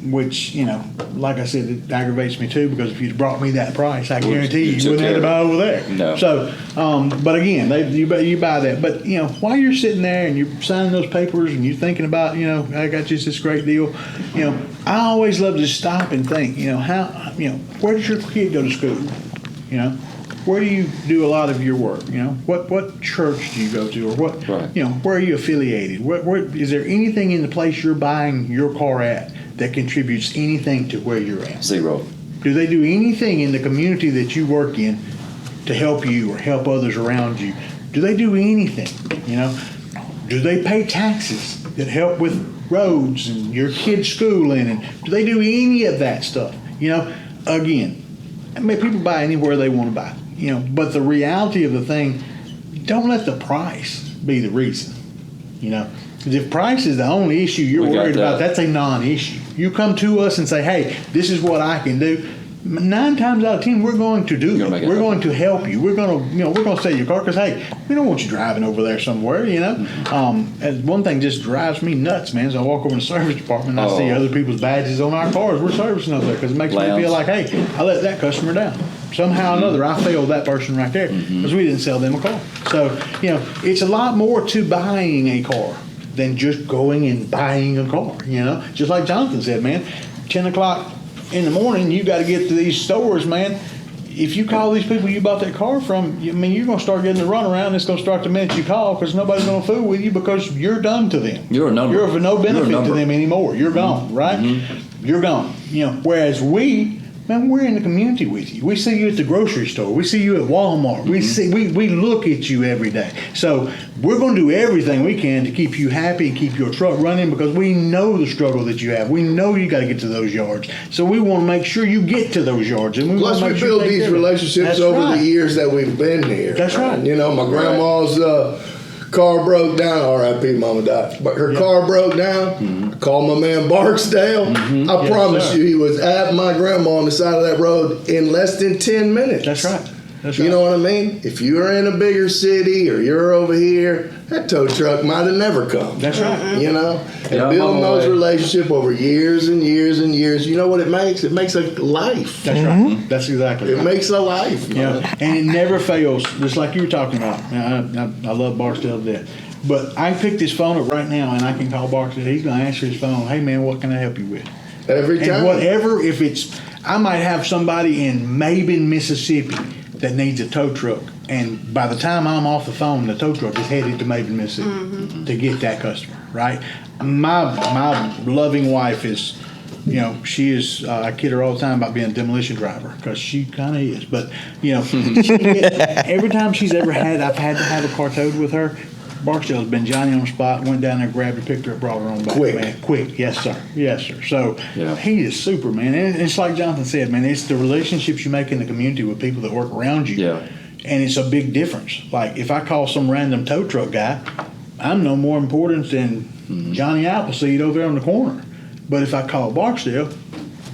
Which, like I said, it aggravates me too, because if you'd brought me that price, I guarantee you wouldn't have to buy over there. No. So, but again, you buy that. But, while you're sitting there and you're signing those papers and you're thinking about, I got just this great deal, I always love to stop and think, where does your kid go to school? Where do you do a lot of your work? What church do you go to, or what? Right. Where are you affiliated? Where is there anything in the place you're buying your car at that contributes anything to where you're at? Zero. Do they do anything in the community that you work in to help you or help others around you? Do they do anything? Do they pay taxes that help with roads and your kids' schooling? And do they do any of that stuff? Again, people buy anywhere they want to buy. But the reality of the thing, don't let the price be the reason. Because if price is the only issue you're worried about, that's a non-issue. You come to us and say, "Hey, this is what I can do." 9 times out of 10, we're going to do it. We're going to help you. We're going to sell your car because, hey, we don't want you driving over there somewhere. And one thing just drives me nuts, man. Is I walk over in the service department and I see other people's badges on our cars. We're servicing over there because it makes me feel like, hey, I let that customer down. Somehow or another, I failed that person right there because we didn't sell them a car. So, it's a lot more to buying a car than just going and buying a car. Just like Jonathan said, man, 10 o'clock in the morning, you got to get to these stores, man. If you call these people you bought that car from, you're going to start getting the runaround. It's going to start the minute you call, because nobody's going to fool with you, because you're done to them. You're a number. You're of no benefit to them anymore. You're gone, right? You're gone. Whereas we're in the community with you. We see you at the grocery store. We see you at Walmart. We look at you every day. So we're going to do everything we can to keep you happy and keep your truck running, because we know the struggle that you have. We know you got to get to those yards. So we want to make sure you get to those yards. And Plus, we build these relationships over the years that we've been here. That's right. My grandma's car broke down. R.I.P. Mama died. But her car broke down. I called my man Barksdale. I promise you, he was at my grandma on the side of that road in less than 10 minutes. That's right. You know what I mean? If you're in a bigger city or you're over here, that tow truck might have never come. That's right. And building those relationships over years and years and years, you know what it makes? It makes a life. That's right. That's exactly right. It makes a life. And it never fails, just like you were talking about. I love Barksdale to death. But I can pick this phone up right now and I can call Barksdale. He's going to answer his phone. "Hey, man, what can I help you with?" Every time. And whatever, I might have somebody in Maben, Mississippi that needs a tow truck, and by the time I'm off the phone, the tow truck is headed to Maben, Mississippi to get that customer, right? My loving wife is, she is, I kid her all the time about being a demolition driver, because she kind of is, but, every time I've had to have a car towed with her, Barksdale's been Johnny on the spot, went down there, grabbed her, picked her up, brought her on back. Quick. Man. Quick, yes sir. So he is super, man. And it's like Jonathan said, man, it's the relationships you make in the community with people that work around you. Yeah. And it's a big difference. Like, if I call some random tow truck guy, I'm no more important than Johnny Appleseed over there on the corner. But if I call Barksdale,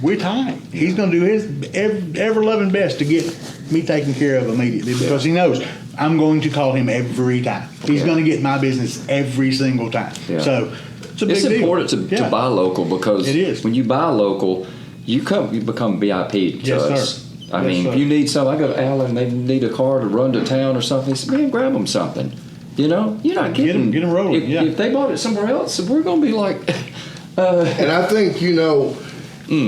we're tied. He's going to do his ever-loving best to get me taken care of immediately, because he knows I'm going to call him every time. He's going to get my business every single time. Yeah. So It's a big deal. important to buy local because It is. when you buy local, you become VIP to Yes, us. sir. I Yes, mean, sir. if you need something, I go to Alan, they need a car to run to town or something. He said, man, grab them something. You know, you're not getting Get 'em rolling, If they bought it somewhere else, we're going to be like, And I think,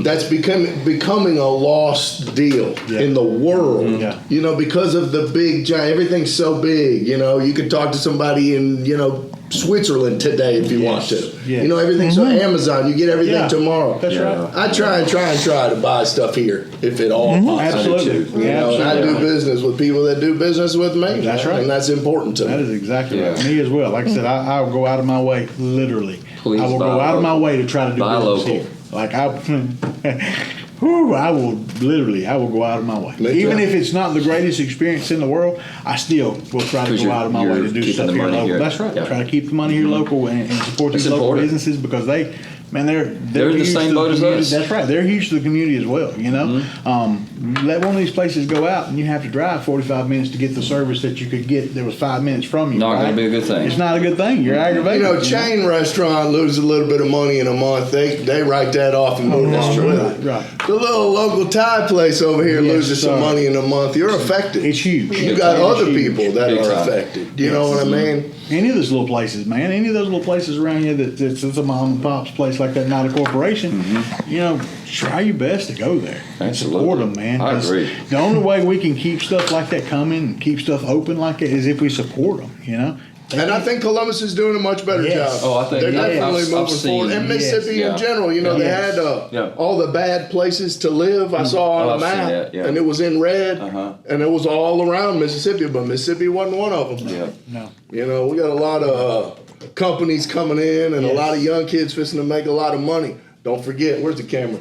that's becoming a lost deal in the world. Yeah. Because of the big giant, everything's so big. You could talk to somebody in, Switzerland today if you want to. Yes. Everything's on Amazon. You get everything Yeah. tomorrow. That's right. I try to buy stuff here if at all possible. Absolutely. And I do business with people that do business with me. That's right. And that's important to That me. is exactly right. Me as well. Like I said, I'll go out of my way, literally. Please I will buy go out of my local. way to try to do Buy business local. here. Like I will go out of my way. Me Even too. if it's not the greatest experience in the world, I still will try to 'Cause go out of my way you're to do keeping stuff the here money local. here. That's right. Yeah. Try to keep the money here local and support these That's local important. businesses because they're They're in the huge same to boat as community. us. That's right. They're huge to the community as well. Let one of these places go out and you have to drive 45 minutes to get the service that you could get. There was 5 minutes from you. Not right? gonna be a good thing. It's not a good thing. You're aggravated. Chain restaurant loses a little bit of money in a month. They write that off and move on with it. Right. The little local Thai place over here Yes, loses some sir. money in a month. You're affected. It's huge. You got other It's huge. people that Big are time. affected. You know what I mean? Any of those little places, man. Any of those little places around here that's a mom and pop's place like that, not a corporation. Try your best to go there. And Absolutely. support them, man. I 'Cause agree. The only way we can keep stuff like that coming and keep stuff open like that is if we support them. And I think Columbus is doing a much better Yes. job. Oh, I think- they're yeah, definitely I've moving seen- forward. And Mississippi Yes. in general, they Yes. had all the bad places to live. I saw on I've the seen map, that, yeah. and it was in red, Uh-huh. and it was all around Mississippi, but Mississippi wasn't one of them. yeah. No. We got a lot of companies coming in and a Yes. lot of young kids fixing to make a lot of money. Don't forget, where's the camera?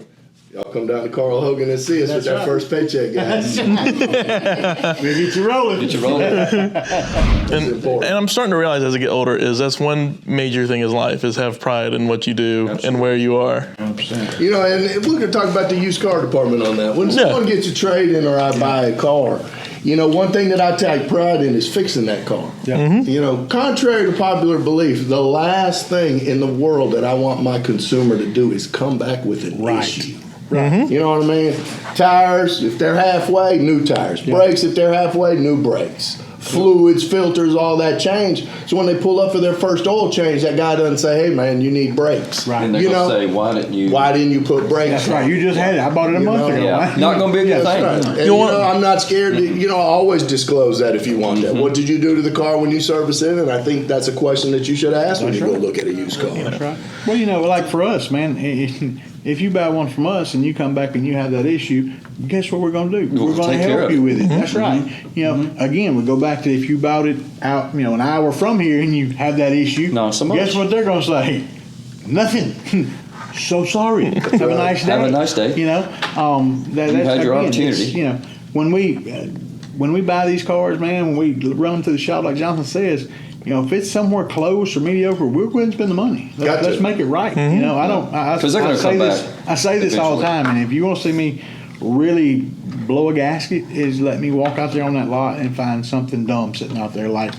Y'all come down to Carl Hogan and see us That's with that right. first paycheck, guys. We'll get you rolling. Get you rolling. It's And important. I'm starting to realize as I get older is that's one major thing in life is have pride in what you do and where you are. 100%. And we're going to talk about the used car department on that. When someone gets a trade in or I buy a car, one thing that I take pride in is fixing that car. Yeah. Contrary to popular belief, the last thing in the world that I want my consumer to do is come back with an Right. issue. You know what I mean? Tires, if they're halfway, new tires. Brakes, if they're halfway, new brakes. Fluids, filters, all that change. So when they pull up for their first oil change, that guy doesn't say, "Hey man, you need brakes." Right. And they're going to say, why didn't you put brakes That's on? right. You just had it. I bought it a month ago. Yeah, Right? not going to be a good thing. That's right. And, You want- I'm not scared to, I always disclose that if you want that. What did you do to the car when you service it? And I think that's a question that you should ask when That's you go right. look at a used car. That's right. Well, like for us, man, if you buy one from us and you come back and you have that issue, guess what we're going to do? We'll We're going to take care help of you it. with it. That's right. Again, we go back to if you bought it out, an hour from here and you have that issue. Not so much. Guess what they're going to say? Nothing. So sorry. Have a nice day. Have a nice day. That's had your again, opportunity. it's, when we buy these cars, man, when we run to the shop, like Jonathan says, if it's somewhere close or mediocre, we'll go ahead and spend the money. Let's make it right. I don't. 'Cause they're gonna come back I say this all the time, and if you want to see me really blow a gasket, is let me walk out there on that lot and find something dumb sitting out there, like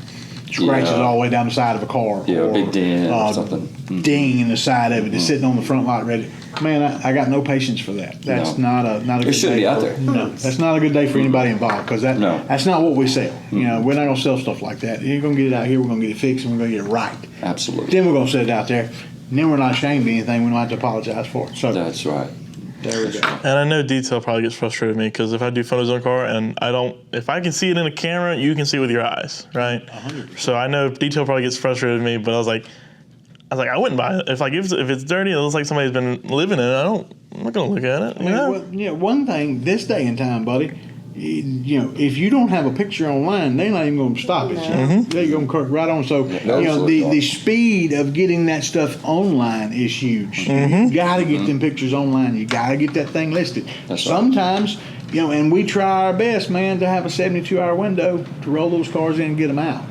scratches Yeah. all the way down the side of a car, Yeah, a or big dent or something. ding in the side of it, that's sitting on the front lot ready. Man, I got no patience for that. That's No. not a good shouldn't day be out for- there. No, that's not a good day for anybody involved because No. that's not what we sell. We're not gonna sell stuff like that. You're gonna get it out here. We're gonna get it fixed and we're gonna get it right. Absolutely. Then we're gonna set it out there. And then we're not ashamed of anything. We don't have to apologize for it. So That's right. there we go. And I know detail probably gets frustrated with me because if I do photos on a car and if I can see it in a camera, you can see it with your eyes, right? 100%. So I know detail probably gets frustrated with me, but I was like, I wouldn't buy it. If it's dirty, it looks like somebody's been living in it. I'm not gonna look at it. One thing this day and time, buddy. If you don't have a picture online, they're not even going to stop it. They're going to cut right on. So, the speed of getting that stuff online is huge. You got to get them pictures online. You got to get that thing listed. That's right. Sometimes, and we try our best, man, to have a 72-hour window to roll those cars in and get them out.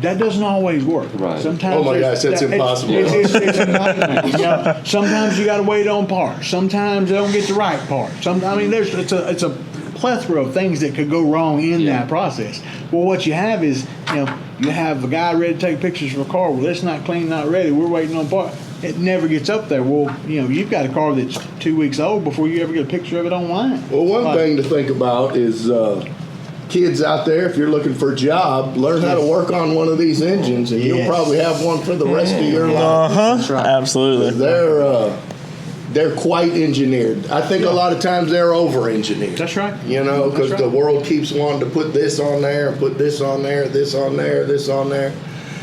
That doesn't always work. Right. Sometimes Oh my gosh, that's impossible. It's impossible. Sometimes you got to wait on parts. Sometimes they don't get the right part. It's a plethora of things that could go wrong in that process. Well, what you have is, you have a guy ready to take pictures of a car. Well, it's not clean, not ready. We're waiting on part. It never gets up there. Well, you've got a car that's 2 weeks old before you ever get a picture of it online. Well, one thing to think about is kids out there, if you're looking for a job, learn how to work on one of these engines, and you'll probably have one for the rest of your life. That's right. Absolutely. They're quite engineered. I think a lot of times they're over-engineered. That's right. Because the world keeps wanting to put this on there, and put this on there, this on there, this on there.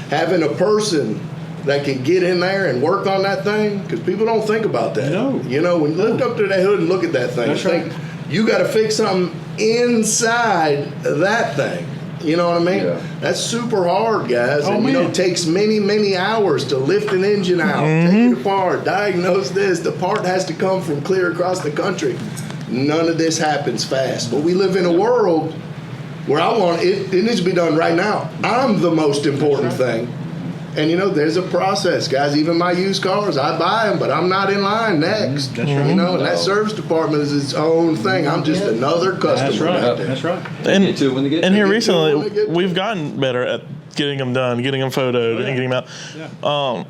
Having a person that can get in there and work on that thing, because people don't think about that. No. When you lift up to that hood and look at that thing, That's think right. you got to fix something inside that thing. You know what I mean? Yeah. That's super hard, guys. And man. it takes many, many hours to lift an engine out, take it apart, diagnose this. The part has to come from clear across the country. None of this happens fast. But we live in a world where it needs to be done right now. I'm the most important thing. And there's a process, guys. Even my used cars, I buy them, but I'm not in line next. That's right. And that service department is its own thing. I'm just another customer. That's right. And here to recently, we've gotten better at getting them done, getting them photoed, and getting them out. Yeah.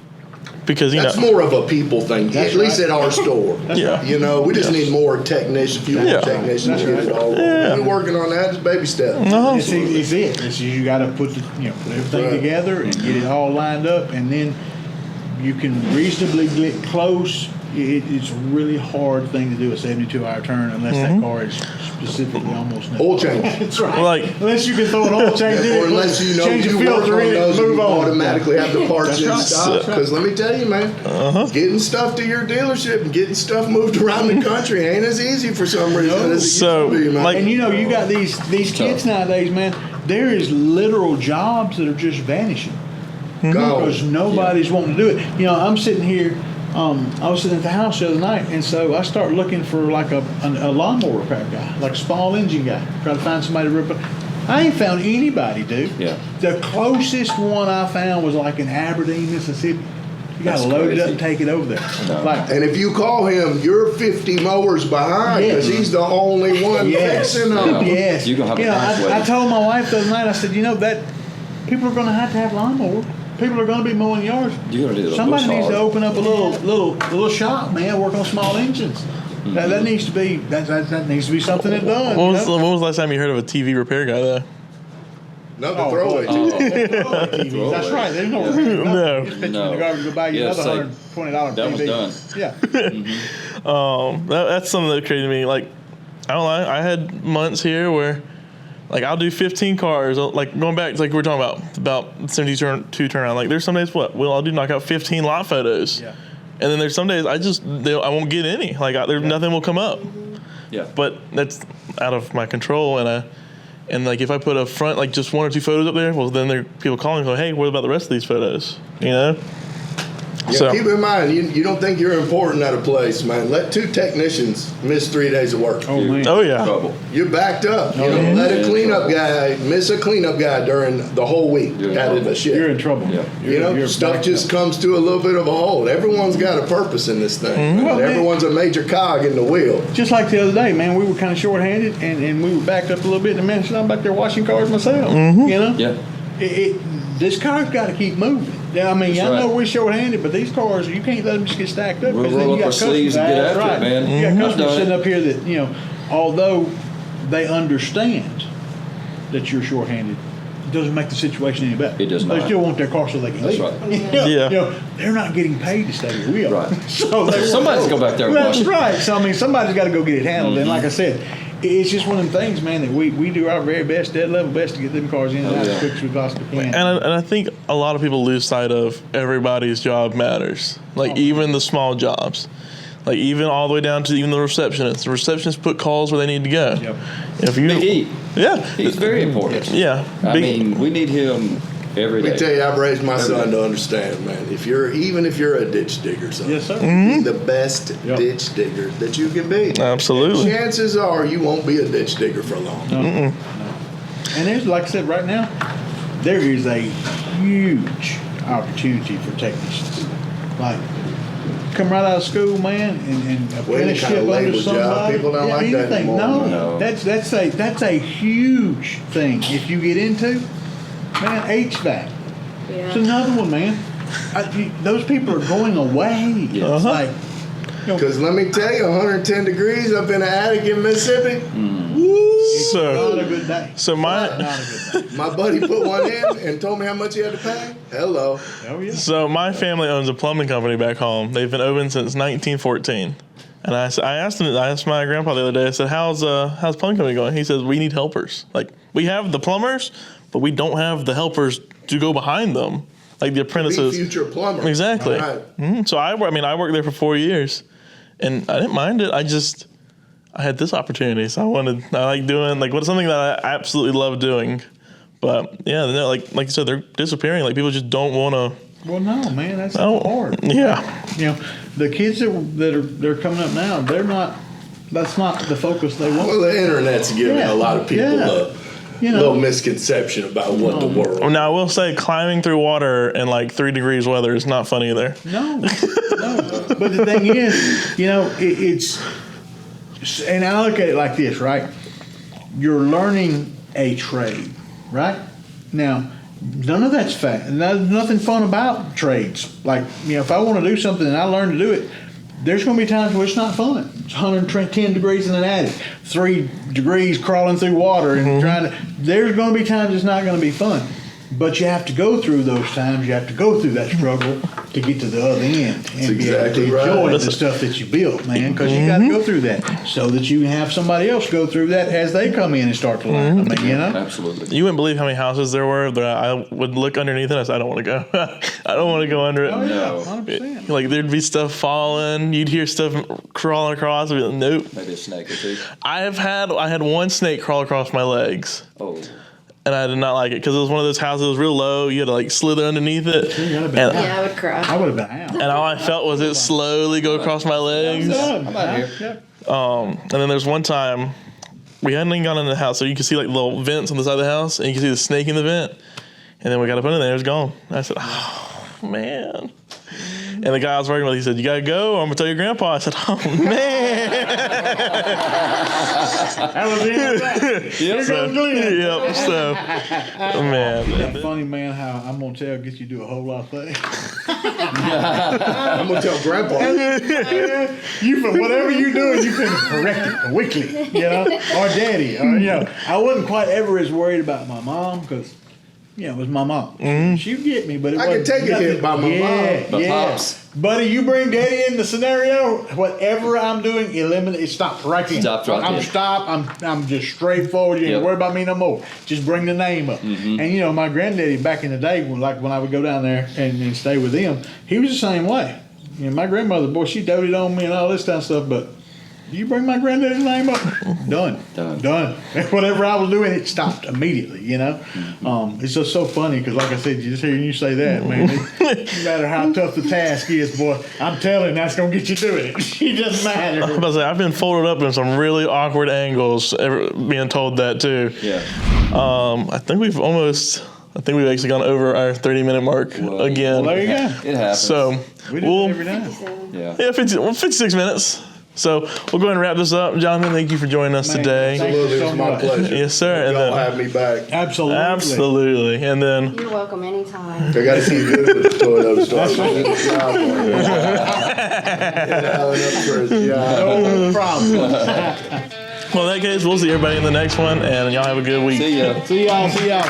Because that's more of a people thing, at least at our store. We just need more technicians, technicians to get it all. We're working on that. It's baby steps. It's it. It's you got to put everything together and get it all lined up, and then you can reasonably get close. It's a really hard thing to do a 72-hour turn unless that car is specifically almost new. Oil change. That's right. Unless you can throw an oil change in, or unless change the you work filter on in, those and move you on. automatically have the parts in right. stock. Because let me tell you, man, getting stuff to your dealership and getting stuff moved around the country ain't as easy for some reason as it used to be, man. And you got these kids nowadays, man. There is literal jobs that are just vanishing because nobody's wanting to do it. I'm sitting here. I was sitting at the house the other night, and so I start looking for like a lawnmower repair guy, like a small engine guy. Try to find somebody to repair. I ain't found anybody, dude. Yeah. The closest one I found was like in Aberdeen, Mississippi. You got to load it up and take it over there. And if you call him, you're 50 mowers behind because he's the only one fixing them. Yes. You're gonna have I told my wife the other night, I said, that people are going to have lawnmower. People are going to be mowing yards. You're gonna do the Somebody bush needs to hog. open up a little shop, man. Work on small engines. That needs to be that needs to be something that's done. When was the last time you heard of a TV repair guy though? Another throwaway. That's right. There's no No. Just pitch in the garbage. Go buy you another $120 that TV. was Yeah. That's something that crazy to me. Like, I don't lie, I had months here where, like, I'll do 15 cars. Like, going back, like we were talking about 72 turnaround. Like, there's some days I'll do knock out 15 lot photos. Yeah. And then there's some days I won't get any. Like, nothing will come up. Yeah. But that's out of my control. And like, if I put a front, like just 1 or 2 photos up there, well, then there are people calling, going, hey, what about the rest of these photos? Yeah, keep in mind, you don't think you're important at a place, man. Let 2 technicians miss 3 days of work. Oh, man. Oh, yeah. Trouble. You're backed up. Let a cleanup guy miss a cleanup guy during the whole week out of the shift. You're in trouble. Yeah. You're Stuff backed just up. comes to a little bit of a halt. Everyone's got a purpose in this thing. Well, man. Everyone's a major cog in the wheel. Just like the other day, man, we were kind of short-handed, and we were backed up a little bit. And the man said, I'm back there washing cars myself. Yeah. This car's got to keep moving. Yeah, I mean, That's I know right. we're short-handed, but these cars, you can't let them just get stacked up. We'll 'cause then roll you up got our sleeves and customers- get that's after it, right. man. You got I've customers done sitting it. up here that, although they understand that you're short-handed, it doesn't make the situation any better. It does They not. still want their car so they can That's leave. right. Yeah. They're not getting paid to stay here. We are. Right. So they Somebody's go back there and That's wash it. right. So, I mean, somebody's got to go get it handled. And like I said, it's just one of them things, man, that we do our very best, dead level best to get them cars in and out as quick as we possibly can. And I think a lot of people lose sight of everybody's job matters. Like, even the small jobs. Like, even all the way down to even the receptionist. The receptionist put calls where they need to go. Yep. If you, Big E. Yeah. He's very important. Yeah. I mean, we need him every Let me tell day. you, I've raised my son to understand, man. Even if you're a ditch digger, son, Yes, sir. be the best ditch digger that you can be. Absolutely. Chances are you won't be a ditch digger for long. And there's, like I said, right now, there is a huge opportunity for technicians. Like, come right out of school, man, and apprenticeship kind of under label job. somebody. People don't like that anything. anymore. No, that's a huge thing. If you get into, man, HVAC. It's another one, man. Those people are going away. It's like, Because let me tell you, 110 degrees up in the attic in Mississippi. it's not a good day. So Not a good day. My buddy put one in and told me how much he had to pay. Hello. Oh yeah. So my family owns a plumbing company back home. They've been open since 1914. And I asked my grandpa the other day, I said, how's plumbing company going? He says, we need helpers. Like, we have the plumbers, but we don't have the helpers to go behind them. Like the apprentices. Be future plumber. Exactly. Right. So I worked there for 4 years, and I didn't mind it. I had this opportunity, so I like doing something that I absolutely love doing. But yeah, like you said, they're disappearing. Like people just don't want to. Well, no, man, that's hard. Yeah. You know, the kids they're coming up now, they're not. That's not the focus they want. Well, the internet's giving a lot of people a little misconception about what the world. Now I will say, climbing through water in like 3 degrees weather is not fun either. No. But the thing is, you know, it's. And I look at it like this, right? You're learning a trade, right? Now, none of that's fun. There's nothing fun about trades. Like, you know, if I want to do something and I learn to do it, there's going to be times where it's not fun. It's 110 degrees in an attic, 3 degrees crawling through water and trying to. There's going to be times it's not going to be fun. But you have to go through those times. You have to go through that struggle to get to the other end and be able to enjoy the stuff that you built, man. Because you got to go through that so that you can have somebody else go through that as they come in and start to learn. I mean, you know, Absolutely. You wouldn't believe how many houses there were that I would look underneath it. I said, I don't want to go. I don't want to go under it. Oh yeah, No. 100%. Like there'd be stuff falling. You'd hear stuff crawling across. I'd be like, nope. Maybe a snake or two. I had one snake crawl across my legs. Oh. And I did not like it because it was one of those houses that was real low. You had to like slither underneath it. And I would cry. I would have been out. And all I felt was it slowly go across my legs. I'm about here. And then there's one time we hadn't even gone in the house, so you could see like little vents on the side of the house, and you can see the snake in the vent. And then we got up under there, it was gone. I said, oh man. And the guy I was working with, he said, you gotta go, or I'm gonna tell your grandpa. I said, oh man. That was it. Yep. So, man. It's funny, man, how I'm going to get you to do a whole lot of things. I'm gonna tell Grandpa. You for whatever you're doing, you can correct it quickly, you know, or daddy, or you know. I wasn't quite ever as worried about my mom because, you know, it was my mom. She'd get me, but it I wasn't. can take a hit by my mom. But pops. Buddy, you bring daddy in the scenario, whatever I'm doing, eliminate it. Stop right there. Stop right there. I'm just straightforward. You ain't worry about me no more. Just bring the name up. And you know, my granddaddy back in the day, when I would go down there and stay with him, he was the same way. You know, my grandmother, boy, she doted on me and all this kind of stuff, but you bring my granddaddy's name up, done. Whatever I was doing, it stopped immediately, you know. It's just so funny because, like I said, you just hear you say that, man. No matter how tough the task is, boy, I'm telling you, that's going to get you doing it. It doesn't matter. I was about to say, I've been folded up in some really awkward angles, being told that too. Yeah. I think we've actually gone over our 30-minute mark again. Well, there you go. It happens. So We do it every time. Yeah. 56 minutes. So we'll go ahead and wrap this up. Jonathan, thank you for joining us Man, today. thank you Absolutely, so it's my much. pleasure. Yes, sir. And Y'all then, have me back. Absolutely. absolutely. And then You're welcome anytime. I got to see good with the Toyota store. No problem. well, in that case, we'll see everybody in the next one, and y'all have a good week. See ya. See y'all.